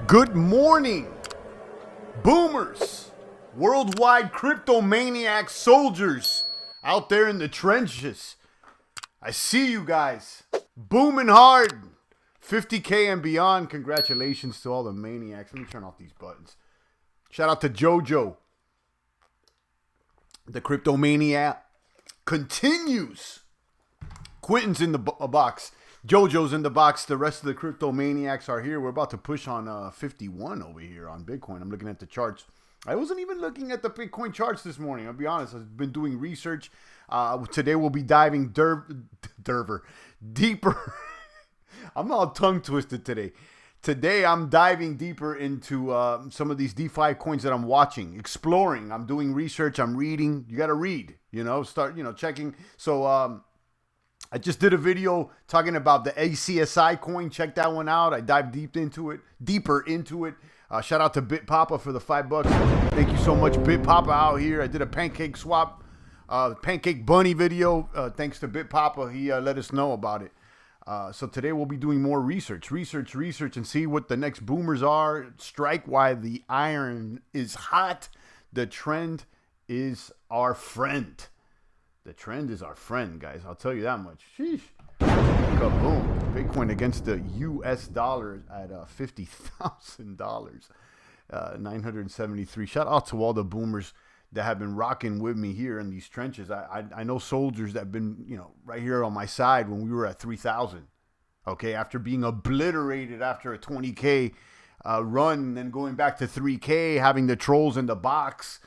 Good morning, boomers, worldwide cryptomaniac soldiers out there in the trenches. I see you guys booming hard. 50K and beyond. Congratulations to all the maniacs. Let me turn off these buttons. Shout out to JoJo. The cryptomaniac continues. Quentin's in the box. JoJo's in the box. The rest of the cryptomaniacs are here. We're about to push on 51 over here on Bitcoin. I'm looking at the charts. I wasn't even looking at the Bitcoin charts this morning. I'll be honest. I've been doing research. Today we'll be diving deeper. I'm all tongue twisted today. Today I'm diving deeper into some of these DeFi coins that I'm watching, exploring. I'm doing research. I'm reading. You got to read. Start checking. So I just did a video talking about the ACSI coin. Check that one out. I dived deeper into it. Shout out to BitPapa for the $5. Thank you so much, BitPapa out here. I did a pancake swap, pancake bunny video. Thanks to BitPapa. He let us know about it. So today we'll be doing more research, and see what the next boomers are. Strike while the iron is hot. The trend is our friend. The trend is our friend, guys. I'll tell you that much. Sheesh. Kaboom. Bitcoin against the US dollar at $50,000. 973. Shout out to all the boomers that have been rocking with me here in these trenches. I know soldiers that have been, right here on my side when we were at 3,000. Okay, after being obliterated after a 20K run, then going back to 3K, having the trolls in the box,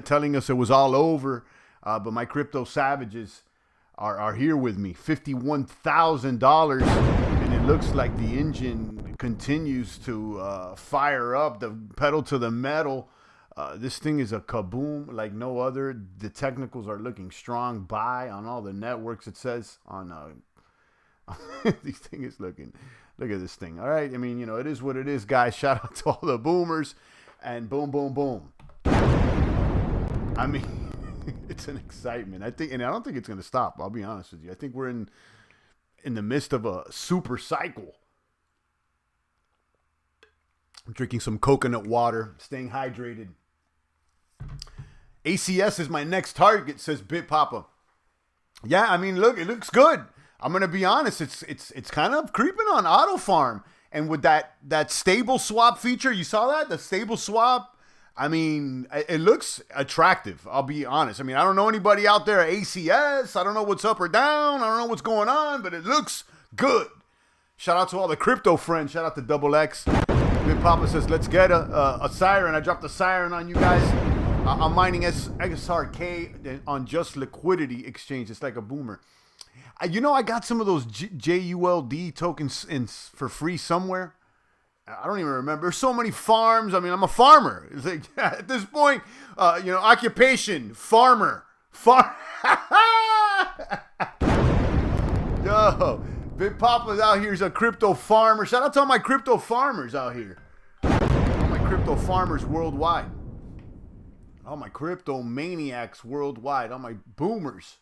telling us it was all over. But my crypto savages are here with me. $51,000, and it looks like the engine continues to fire up, the pedal to the metal. This thing is a kaboom like no other. The technicals are looking strong. Buy on all the networks, it says on this thing is looking. Look at this thing. All right, I mean, it is what it is, guys. Shout out to all the boomers, and boom, boom, boom. I mean, it's an excitement. I don't think it's going to stop. I'll be honest with you. I think we're in the midst of a super cycle. I'm drinking some coconut water, staying hydrated. ACS is my next target, says BitPapa. Yeah, I mean, look, it looks good. I'm going to be honest. It's kind of creeping on Auto Farm. And with that stable swap feature, you saw that? The stable swap. I mean, it looks attractive. I'll be honest. I mean, I don't know anybody out there at ACS. I don't know what's up or down. I don't know what's going on, but it looks good. Shout out to all the crypto friends. Shout out to Double X. Big Papa says, let's get a siren. I dropped a siren on you guys. I'm mining XRK on Just Liquidity Exchange. It's like a boomer. I got some of those JULD tokens for free somewhere. I don't even remember. There's so many farms. I mean, I'm a farmer. It's like, at this point, occupation, farmer. Yo, Big Papa's out here. He's a crypto farmer. Shout out to all my crypto farmers out here. All my crypto farmers worldwide. All my crypto maniacs worldwide. All my boomers.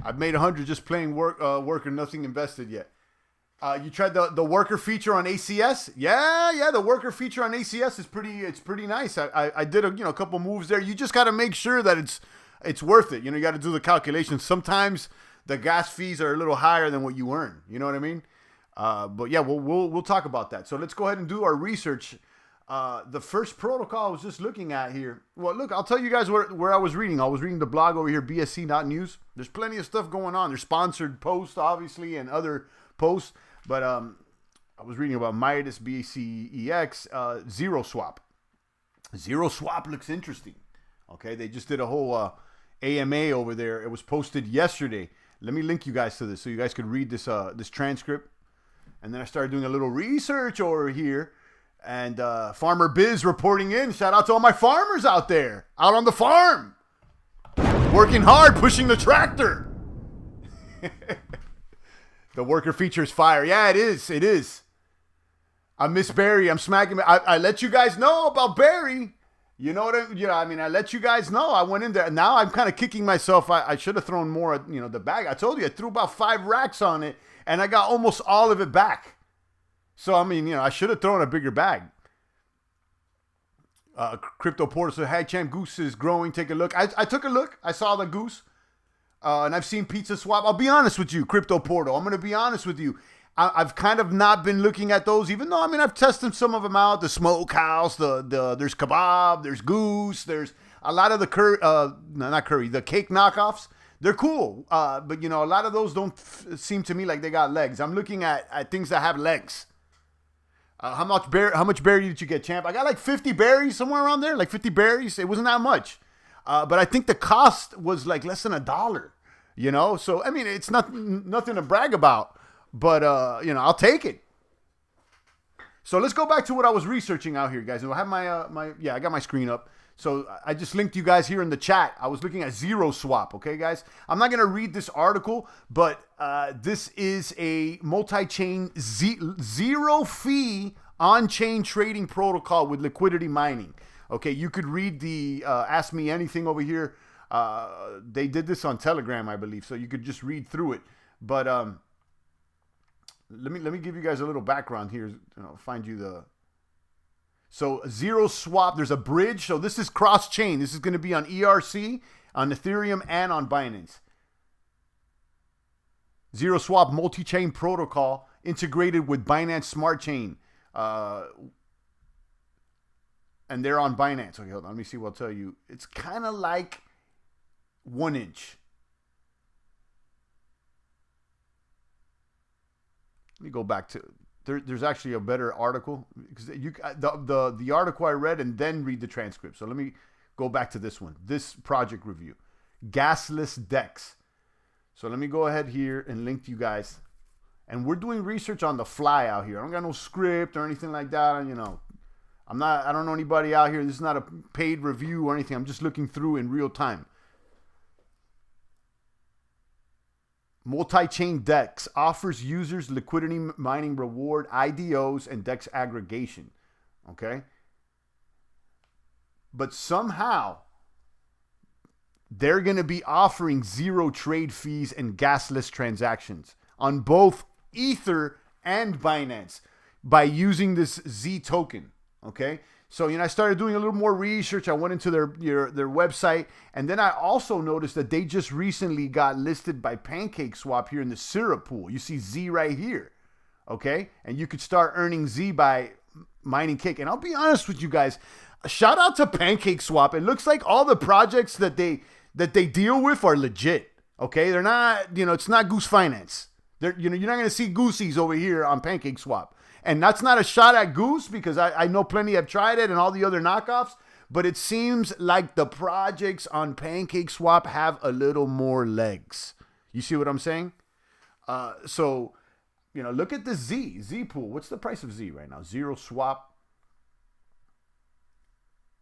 I've made 100 just playing worker, nothing invested yet. You tried the worker feature on ACS? Yeah, the worker feature on ACS is pretty nice. I did a couple moves there. You just got to make sure that it's worth it. You got to do the calculations. Sometimes the gas fees are a little higher than what you earn. You know what I mean? But yeah, we'll talk about that. So let's go ahead and do our research. The first protocol I was just looking at here. Well, look, I'll tell you guys where I was reading. I was reading the blog over here, bsc.news. There's plenty of stuff going on. There's sponsored posts, obviously, and other posts. But I was reading about Midas, BCEX, ZeroSwap. ZeroSwap looks interesting. Okay, they just did a whole AMA over there. It was posted yesterday. Let me link you guys to this so you guys could read this this transcript. And then I started doing a little research over here. And Farmer Biz reporting in. Shout out to all my farmers out there, out on the farm. Working hard, pushing the tractor. The worker features fire. Yeah, it is. It is. I miss Barry. I'm smacking. I let you guys know about Barry. You know what I mean, I let you guys know. I went in there. Now I'm kind of kicking myself. I should have thrown more, the bag. I told you, I threw about 5 racks on it, and I got almost all of it back. So, I mean, I should have thrown a bigger bag. Crypto Portal said, hey, Champ, Goose is growing. Take a look. I took a look. I saw the Goose. And I've seen Pizza Swap. I'll be honest with you, Crypto Portal. I'm going to be honest with you. I've kind of not been looking at those, even though, I've tested some of them out. The Smokehouse, there's Kebab, there's Goose, there's a lot of the the cake knockoffs. They're cool. But, a lot of those don't seem to me like they got legs. I'm looking at things that have legs. How much berry did you get, Champ? I got like 50 berries, somewhere around there, like 50 berries. It wasn't that much. But I think the cost was like less than $1, So, I mean, it's nothing to brag about. But, I'll take it. So let's go back to what I was researching out here, guys. I have I got my screen up. So I just linked you guys here in the chat. I was looking at ZeroSwap, okay, guys? I'm not going to read this article, but this is a multi-chain zero fee on-chain trading protocol with liquidity mining. Okay, you could read the Ask Me Anything over here. They did this on Telegram, I believe, so you could just read through it. But let me give you guys a little background here. Find you the... So ZeroSwap, there's a bridge. So this is cross-chain. This is going to be on ERC, on Ethereum, and on Binance. ZeroSwap multi-chain protocol integrated with Binance Smart Chain. And they're on Binance. Okay, hold on. Let me see what I'll tell you. It's kind of like 1inch. Let me go back to... There's actually a better article because the article I read and then read the transcript. So let me go back to this one. This project review, gasless DEX. So let me go ahead here and link to you guys. And we're doing research on the fly out here. I don't got no script or anything like that. I don't know anybody out here. This is not a paid review or anything. I'm just looking through in real time. Multi-chain DEX offers users liquidity mining reward, IDOs, and DEX aggregation. Okay? But somehow, they're going to be offering zero trade fees and gasless transactions on both Ether and Binance by using this Z token. Okay? So, I started doing a little more research. I went into their website. And then I also noticed that they just recently got listed by PancakeSwap here in the syrup pool. You see Z right here. Okay? And you could start earning Z by mining cake. And I'll be honest with you guys. Shout out to PancakeSwap. It looks like all the projects that they deal with are legit. Okay? They're not, it's not Goose Finance. You're not going to see Goosies over here on PancakeSwap. And that's not a shot at Goose because I know plenty have tried it and all the other knockoffs. But it seems like the projects on PancakeSwap have a little more legs. You see what I'm saying? So, look at the Z pool. What's the price of Z right now? ZeroSwap.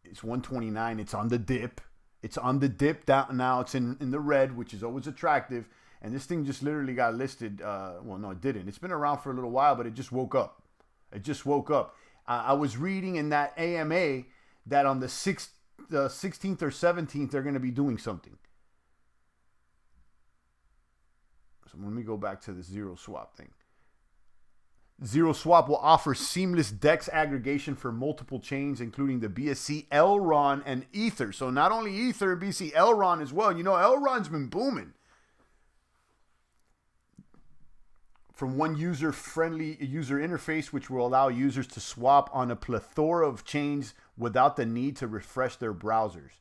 It's 129. It's on the dip. It's on the dip down now. It's in the red, which is always attractive. And this thing just literally got listed. Well, no, it didn't. It's been around for a little while, but it just woke up. I was reading in that AMA that on the 16th or 17th, they're going to be doing something. So let me go back to the ZeroSwap thing. ZeroSwap will offer seamless DEX aggregation for multiple chains, including the BSC, Elron, and Ether. So not only Ether, BSC, Elron as well. Elron's been booming. From one user-friendly user interface, which will allow users to swap on a plethora of chains without the need to refresh their browsers.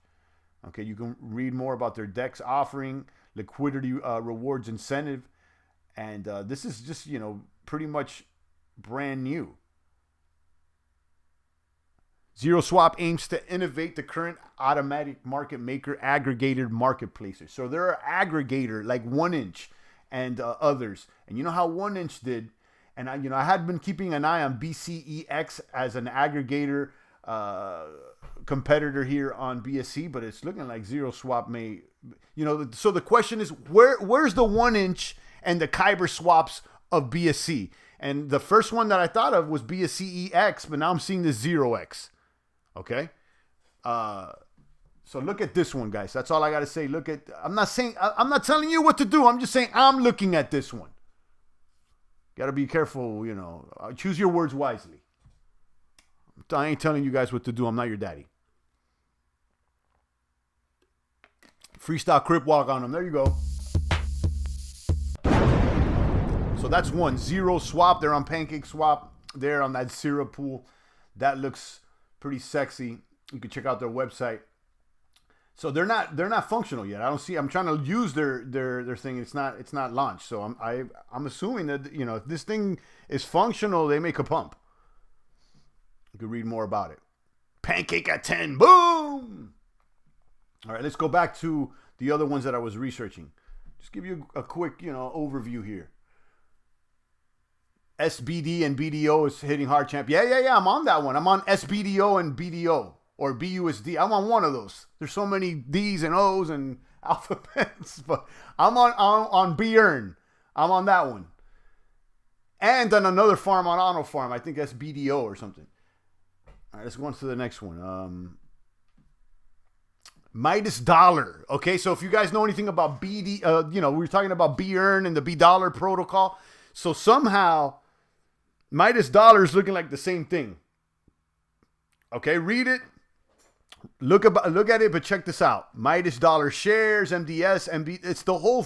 Okay, you can read more about their DEX offering, liquidity rewards incentive, and this is just, pretty much brand new. ZeroSwap aims to innovate the current automatic market maker aggregated marketplaces. So there are aggregator like 1inch and others. And you know how 1inch did. And I had been keeping an eye on BCEX as an aggregator competitor here on BSC, but it's looking like ZeroSwap may, so the question is, where's the 1inch and the Kyber swaps of BSC? And the first one that I thought of was BSCEX, but now I'm seeing the 0x. Okay. So look at this one, guys. That's all I got to say. I'm not telling you what to do. I'm just saying I'm looking at this one. Got to be careful, choose your words wisely. I ain't telling you guys what to do. I'm not your daddy. Freestyle crip walk on them. There you go. So that's one. ZeroSwap. They're on PancakeSwap. They're on that syrup pool. That looks pretty sexy. You can check out their website. So they're not functional yet. I don't see. I'm trying to use their thing. It's not launched. So I'm assuming that if this thing is functional, they make a pump. You can read more about it. Pancake at 10. Boom. All right, let's go back to the other ones that I was researching. Just give you a quick overview here. SBD and BDO is hitting hard champ. Yeah. I'm on that one. I'm on SBDO and BDO. Or BUSD. I'm on one of those. There's so many D's and O's and alphabets, but I'm on BEARN. I'm on that one. And on another farm on Auto Farm. I think that's BDO or something. All right, let's go on to the next one. Midas Dollar. Okay, so if you guys know anything about we were talking about BEARN and the B Dollar protocol. So somehow Midas Dollar is looking like the same thing. Okay, read it. Look at it, but check this out. Midas Dollar shares, MDS, MB. It's the whole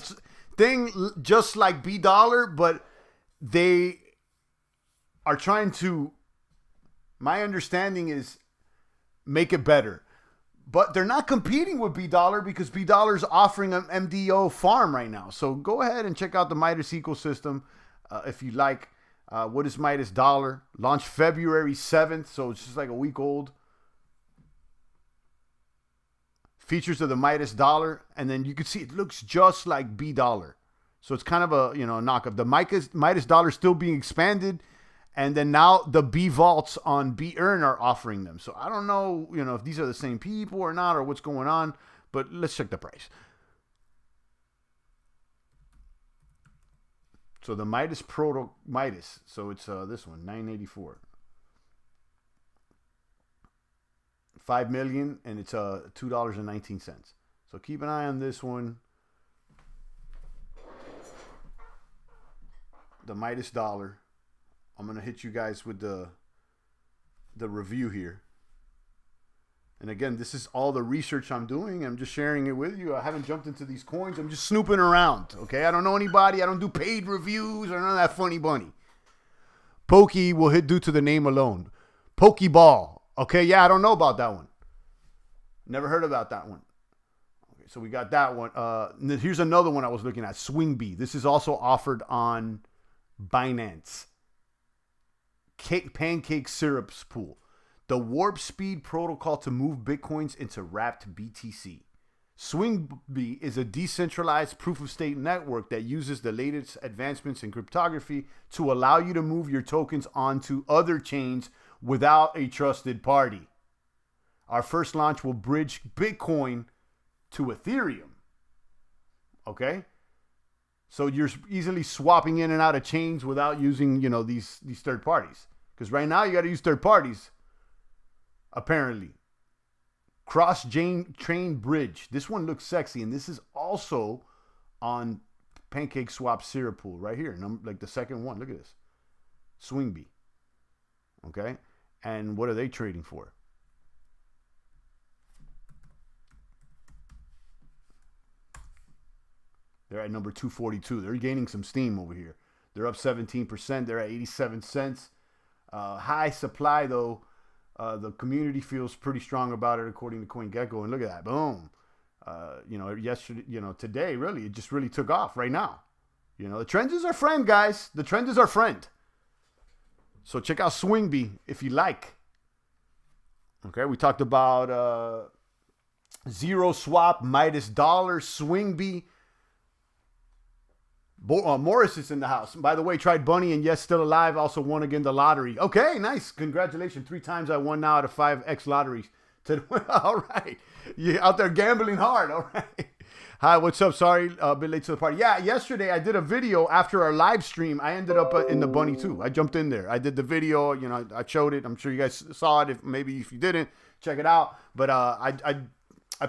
thing, just like B Dollar, but they are trying to. My understanding is make it better, but they're not competing with B Dollar because B Dollar is offering an MDO farm right now. So go ahead and check out the Midas ecosystem if you like. What is Midas Dollar? Launched February 7th, so it's just like a week old. Features of the Midas Dollar, and then you can see it looks just like B Dollar. So it's kind of a knockoff. The Midas Dollar still being expanded, and then now the B Vaults on BEARN are offering them. So I don't know, if these are the same people or not, or what's going on, but let's check the price. So the Midas Midas. So it's this one, $984. 5 million, and it's $2.19. So keep an eye on this one. The Midas Dollar. I'm gonna hit you guys with the review here. And again, this is all the research I'm doing. I'm just sharing it with you. I haven't jumped into these coins. I'm just snooping around. Okay, I don't know anybody. I don't do paid reviews or none of that funny bunny. Pokey will hit due to the name alone. Pokeball. Okay, yeah, I don't know about that one. Never heard about that one. Okay, so we got that one. Here's another one I was looking at. Swingby. This is also offered on Binance. Pancake Syrups pool. The warp speed protocol to move Bitcoins into wrapped BTC. Swingby is a decentralized proof-of-stake network that uses the latest advancements in cryptography to allow you to move your tokens onto other chains without a trusted party. Our first launch will bridge Bitcoin to Ethereum. Okay? So you're easily swapping in and out of chains without using, these third parties. Because right now you got to use third parties, apparently. Cross-chain bridge. This one looks sexy, and this is also on PancakeSwap Syrup Pool right here. Like the second one. Look at this. Swingby. Okay? And what are they trading for? They're at number 242. They're gaining some steam over here. They're up 17%. They're at 87 cents. High supply, though. The community feels pretty strong about it, according to CoinGecko. And look at that. Boom. Yesterday, today, really, it just really took off right now. The trend is our friend, guys. The trend is our friend. So check out Swingby if you like. Okay, we talked about ZEROSWAP, Midas Dollar, Swingby. Morris is in the house. By the way, tried Bunny and yes, still alive. Also won again the lottery. Okay, nice. Congratulations. 3 times I won now out of 5 X lotteries. All right. You out there gambling hard. All right. Hi, what's up? Sorry, a bit late to the party. Yeah, yesterday I did a video after our live stream. I ended up in the Bunny too. I jumped in there. I did the video. You know, I showed it. I'm sure you guys saw it. Maybe if you didn't, check it out. But I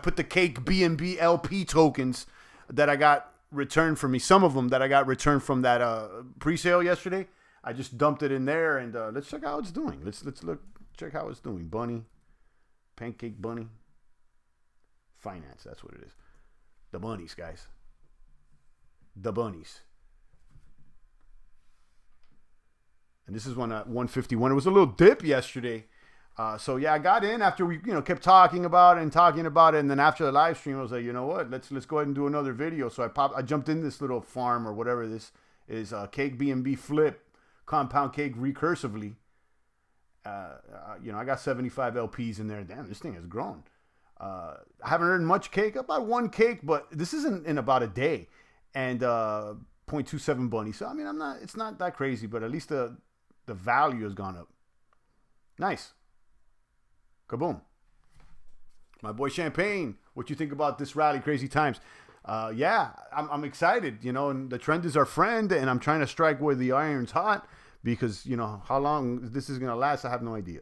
put the Cake BNB LP tokens that I got returned from me. Some of them that I got returned from that pre-sale yesterday. I just dumped it in there, and let's check out how it's doing. Let's check how it's doing. Bunny, Pancake Bunny, Finance. That's what it is. The bunnies, guys. The bunnies. And this is one at 151. It was a little dip yesterday. So yeah, I got in after we, kept talking about it, and then after the live stream, I was like, you know what, let's go ahead and do another video. So I jumped in this little farm or whatever this is, Cake BNB flip, compound cake recursively. I got 75 LPs in there. Damn, this thing has grown. I haven't earned much cake, about 1 cake, but this isn't in about a day, and 0.27 bunny. So I mean, it's not that crazy, but at least the value has gone up. Nice. Kaboom. My boy Champagne, what you think about this rally? Crazy times. Yeah, I'm excited, and the trend is our friend, and I'm trying to strike where the iron's hot, because, how long this is going to last, I have no idea.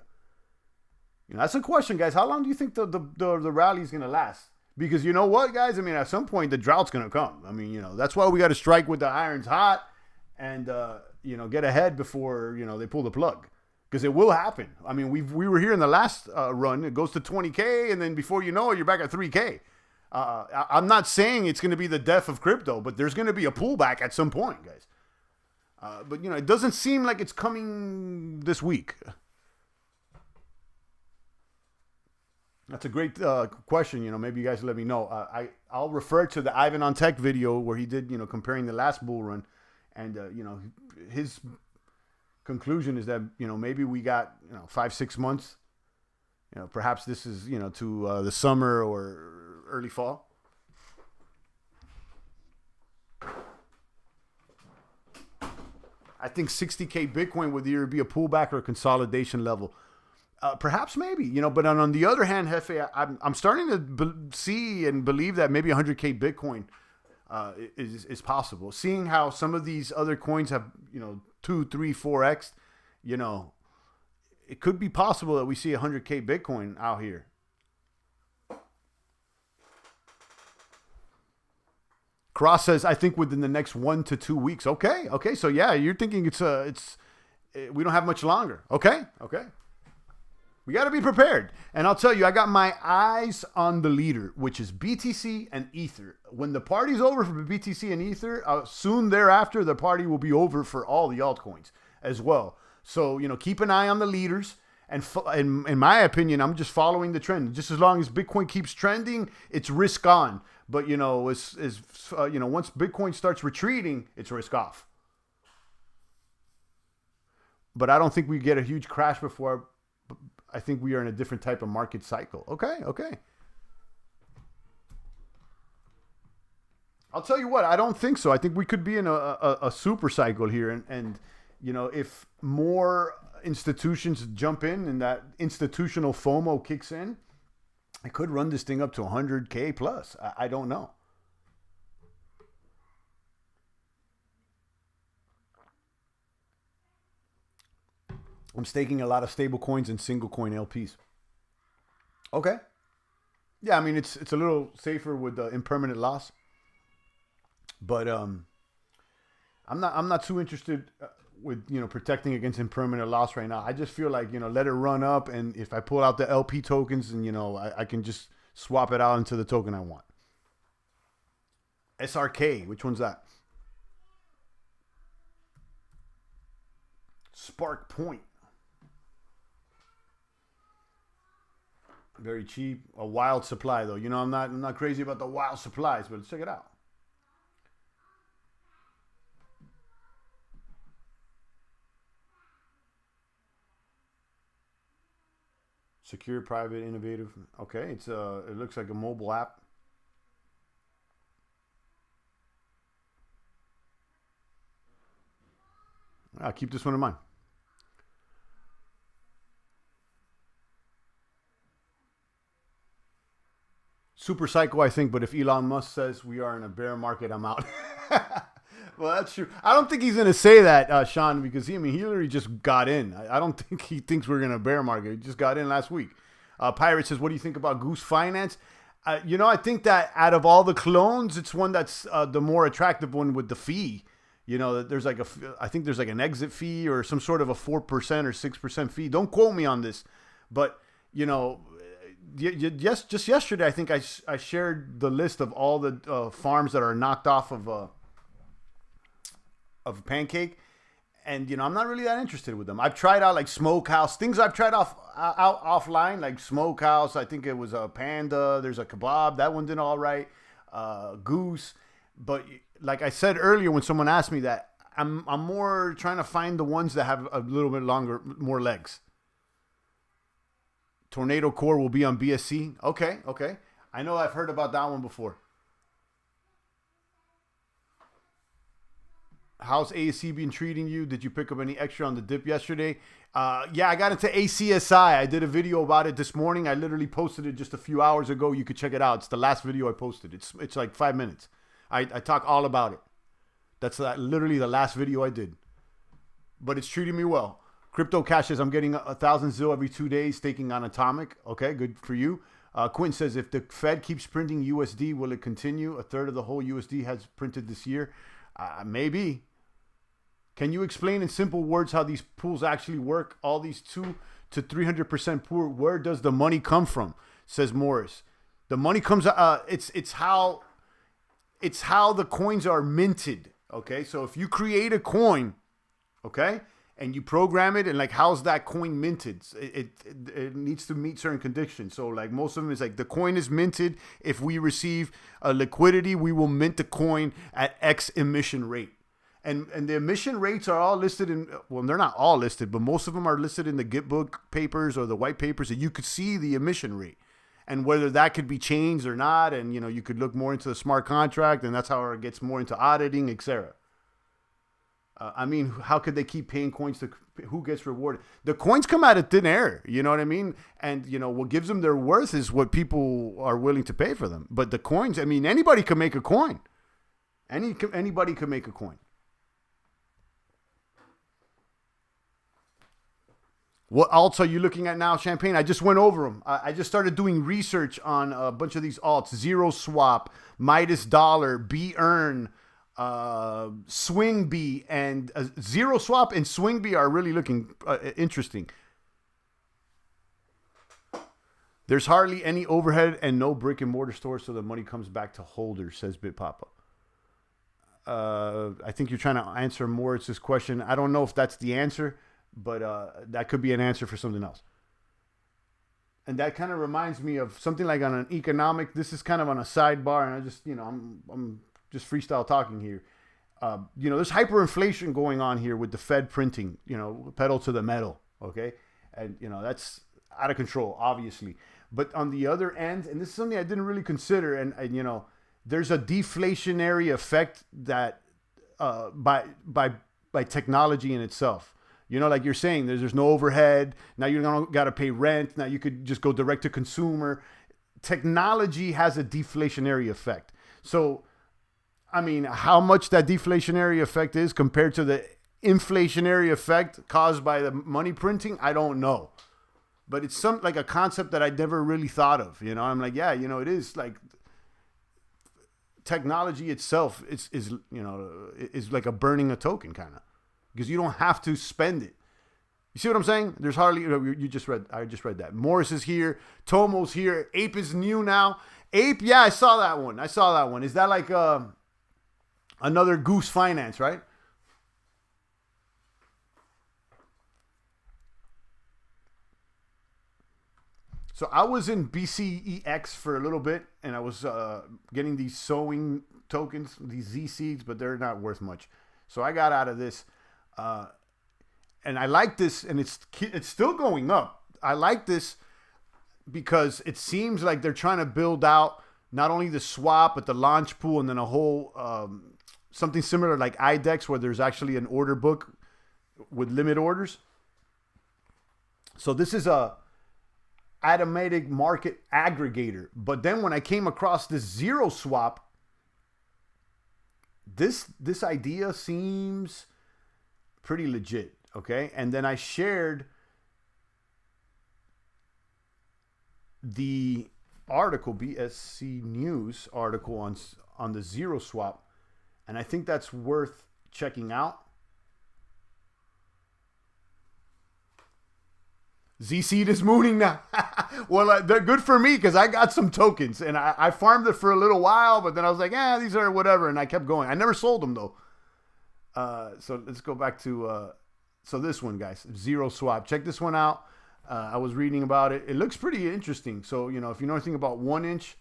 That's a question, guys. How long do you think the rally is going to last? Because you know what, guys? I mean, at some point, the drought's going to come. I mean, that's why we got to strike with the iron's hot and, get ahead before, they pull the plug. Because it will happen. I mean, we were here in the last run. It goes to 20K, and then before you know it, you're back at 3K. I'm not saying it's going to be the death of crypto, but there's going to be a pullback at some point, guys. But, it doesn't seem like it's coming this week. That's a great question. Maybe you guys let me know. I'll refer to the Ivan on Tech video where he did, comparing the last bull run. And, his conclusion is that, maybe we got, 5-6 months. Perhaps this is, to the summer or early fall. I think 60K Bitcoin would either be a pullback or a consolidation level. Perhaps maybe, but on the other hand, Jefe, I'm starting to see and believe that maybe 100K Bitcoin is possible. Seeing how some of these other coins have, 2, 3, 4x, it could be possible that we see 100K Bitcoin out here. Cross says, I think within the next 1 to 2 weeks. Okay. So yeah, you're thinking we don't have much longer. Okay. We got to be prepared. And I'll tell you, I got my eyes on the leader, which is BTC and Ether. When the party's over for BTC and Ether, soon thereafter, the party will be over for all the altcoins as well. So, keep an eye on the leaders. And in my opinion, I'm just following the trend. Just as long as Bitcoin keeps trending, it's risk on. But, once Bitcoin starts retreating, it's risk off. But I don't think we get a huge crash before. I think we are in a different type of market cycle. Okay. I'll tell you what, I don't think so. I think we could be in a super cycle here. And if more institutions jump in and that institutional FOMO kicks in, I could run this thing up to 100K plus. I don't know. I'm staking a lot of stable coins and single coin LPs. Okay. Yeah, I mean, it's a little safer with the impermanent loss. But I'm not too interested with, protecting against impermanent loss right now. I just feel like, let it run up, and if I pull out the LP tokens, and I can just swap it out into the token I want. SRK, which one's that? Spark Point. Very cheap. A wild supply though. I'm not crazy about the wild supplies, but let's check it out. Secure, private, innovative. Okay, it looks like a mobile app. I'll keep this one in mind. Super psycho, I think, but if Elon Musk says we are in a bear market, I'm out. Well, that's true. I don't think he's going to say that, Sean, because he literally just got in. I don't think he thinks we're in a bear market. He just got in last week. Pirate says, what do you think about Goose Finance? I think that out of all the clones, it's one that's the more attractive one with the fee. There's I think there's like an exit fee or some sort of a 4% or 6% fee. Don't quote me on this, but yes, just yesterday, I think I shared the list of all the farms that are knocked off of Pancake, and I'm not really that interested with them. I've tried out like Smokehouse, things I've tried out offline, like Smokehouse. I think it was a Panda. There's a Kebab, that one did all right. Goose, but like I said earlier, when someone asked me that, I'm more trying to find the ones that have a little bit more legs. Tornado Core will be on BSC. Okay. I know I've heard about that one before. How's ASC been treating you? Did you pick up any extra on the dip yesterday? Yeah, I got into ACSI. I did a video about it this morning. I literally posted it just a few hours ago. You could check it out. It's the last video I posted. It's like 5 minutes. I talk all about it. That's literally the last video I did. But it's treating me well. Crypto Cash says, I'm getting 1,000 ZIL every 2 days, staking on Atomic. Okay, good for you. Quinn says, if the Fed keeps printing USD, will it continue? A third of the whole USD has printed this year. Maybe. Can you explain in simple words how these pools actually work? All these 2 to 300% pool, where does the money come from? Says Morris. The money comes, it's how the coins are minted. Okay, so if you create a coin, okay, and you program it, and like, how's that coin minted? It needs to meet certain conditions. So like most of them is like, the coin is minted. If we receive a liquidity, we will mint the coin at X emission rate. And the emission rates are all listed in, well, they're not all listed, but most of them are listed in the Gitbook papers or the white papers, that you could see the emission rate and whether that could be changed or not. And, you could look more into the smart contract, and that's how it gets more into auditing, etc. How could they keep paying coins to who gets rewarded? The coins come out of thin air, you know what I mean? And, what gives them their worth is what people are willing to pay for them. But the coins, anybody can make a coin. Anybody can make a coin. What alts are you looking at now, Champagne? I just went over them. I just started doing research on a bunch of these alts. ZeroSwap, Midas Dollar, BEARN, Swingby, and ZeroSwap and Swingby are really looking interesting. There's hardly any overhead and no brick and mortar stores, so the money comes back to holders, says BitPapa. I think you're trying to answer Moritz's question. I don't know if that's the answer, but that could be an answer for something else. And that kind of reminds me of something like on an economic, this is kind of on a sidebar, and I just, I'm just freestyle talking here. There's hyperinflation going on here with the Fed printing, pedal to the metal, okay? And, that's out of control, obviously. But on the other end, and this is something I didn't really consider, and there's a deflationary effect that by technology in itself. Like you're saying, there's no overhead. Now you don't got to pay rent. Now you could just go direct to consumer. Technology has a deflationary effect. So, how much that deflationary effect is compared to the inflationary effect caused by the money printing, I don't know. But it's like a concept that I never really thought of. I'm like, yeah, it is like technology itself is like a burning a token kind of. Because you don't have to spend it. You see what I'm saying? There's hardly, I just read that. Morris is here. Tomo's here. Ape is new now. Ape, yeah, I saw that one. Is that like another Goose Finance, right? So I was in BCEX for a little bit, and I was getting these sowing tokens, these Z seeds, but they're not worth much. So I got out of this. And I like this, and it's still going up. I like this. because it seems like they're trying to build out not only the swap, but the launch pool, and then a whole something similar like IDEX, where there's actually an order book with limit orders. So this is a automatic market aggregator. But then when I came across this ZEROSWAP, this idea seems pretty legit, okay? And then I shared the article, BSC News article on the ZEROSWAP, and I think that's worth checking out. Z-Seed is mooning now. Well, they're good for me because I got some tokens, and I farmed it for a little while, but then I was like, these are whatever, and I kept going. I never sold them, though. So let's go back to, so this one, guys, ZEROSWAP. Check this one out. I was reading about it. It looks pretty interesting. So, you know, if you know anything about 1 inch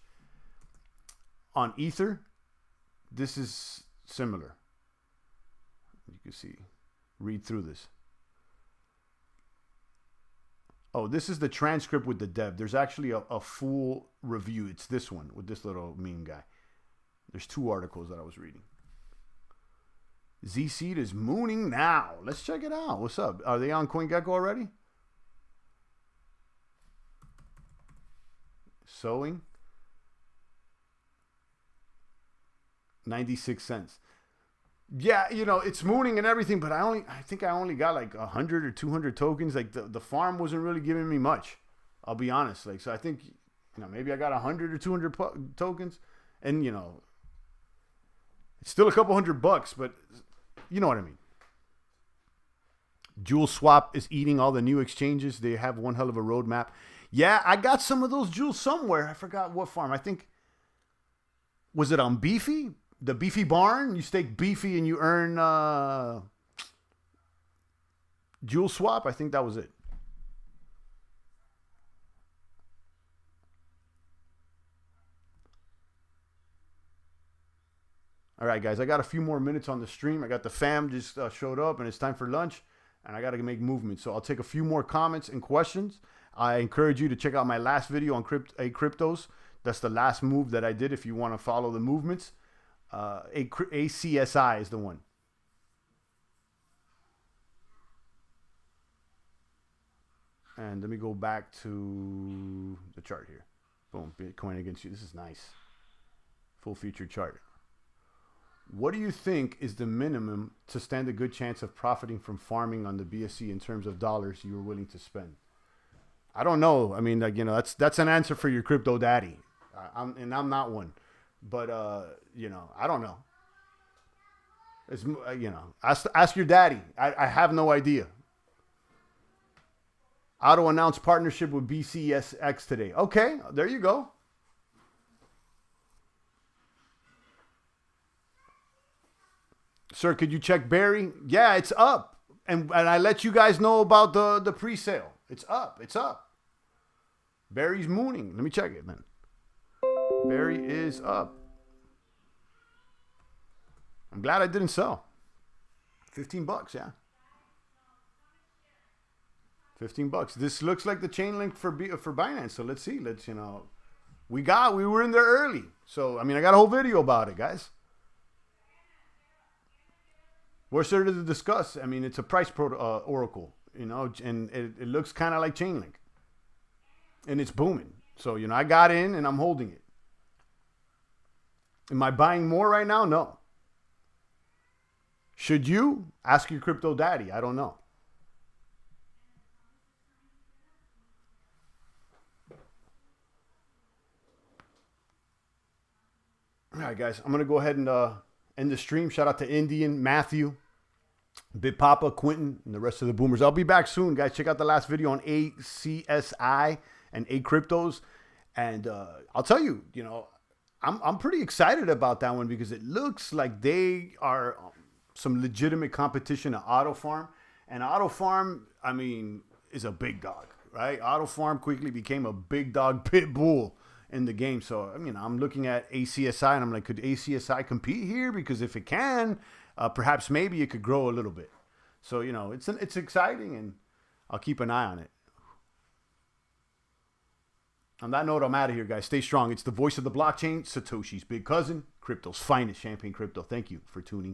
on Ether, this is similar. You can see, read through this. Oh, this is the transcript with the dev. There's actually a full review. It's this one with this little meme guy. There's 2 articles that I was reading. Z-Seed is mooning now. Let's check it out. What's up? Are they on CoinGecko already? Sowing. 96 cents. Yeah, you know, it's mooning and everything, but I think I only got like 100 or 200 tokens. Like the farm wasn't really giving me much. I'll be honest. Like, so I think, you know, maybe I got 100 or 200 tokens, and you know, it's still a couple $100, but you know what I mean. ZEROSWAP is eating all the new exchanges. They have one hell of a roadmap. Yeah, I got some of those jewels somewhere. I forgot what farm. I think, was it on Beefy? The Beefy Barn? You stake Beefy and you earn ZEROSWAP? I think that was it. All right, guys, I got a few more minutes on the stream. I got the fam just showed up, and it's time for lunch, and I got to make movement. So I'll take a few more comments and questions. I encourage you to check out my last video on cryptos. That's the last move that I did if you want to follow the movements. ACSI is the one. And let me go back to the chart here. Boom, Bitcoin against you. This is nice. Full featured chart. What do you think is the minimum to stand a good chance of profiting from farming on the BSC in terms of dollars you are willing to spend? I don't know. I mean, like, you know, that's an answer for your crypto daddy. I'm not one. But, you know, I don't know. It's, you know, ask your daddy. I have no idea. Auto-announced partnership with BCSX today. Okay, there you go. Sir, could you check Barry? Yeah, it's up. And I let you guys know about the pre-sale. It's up. It's up. Barry's mooning. Let me check it then. Barry is up. I'm glad I didn't sell. $15, yeah. $15. This looks like the chain link for Binance. So let's see. Let's, you know, we were in there early. So, I mean, I got a whole video about it, guys. What's there to discuss? I mean, it's a price oracle, you know, and it looks kind of like Chainlink. And it's booming. So, you know, I got in and I'm holding it. Am I buying more right now? No. Should you? Ask your crypto daddy. I don't know. All right, guys. I'm going to go ahead and end the stream. Shout out to Indian, Matthew, Big Papa, Quentin, and the rest of the boomers. I'll be back soon, guys. Check out the last video on ACSI and A Cryptos. And I'll tell you, you know, I'm pretty excited about that one because it looks like they are some legitimate competition to Auto Farm. And Auto Farm, I mean, is a big dog, right? Auto Farm quickly became a big dog pit bull in the game. So, I mean, I'm looking at ACSI and I'm like, could ACSI compete here? Because if it can, perhaps maybe it could grow a little bit. So, you know, it's exciting and I'll keep an eye on it. On that note, I'm out of here, guys. Stay strong. It's the voice of the blockchain, Satoshi's big cousin, crypto's finest, Champagne Crypto. Thank you for tuning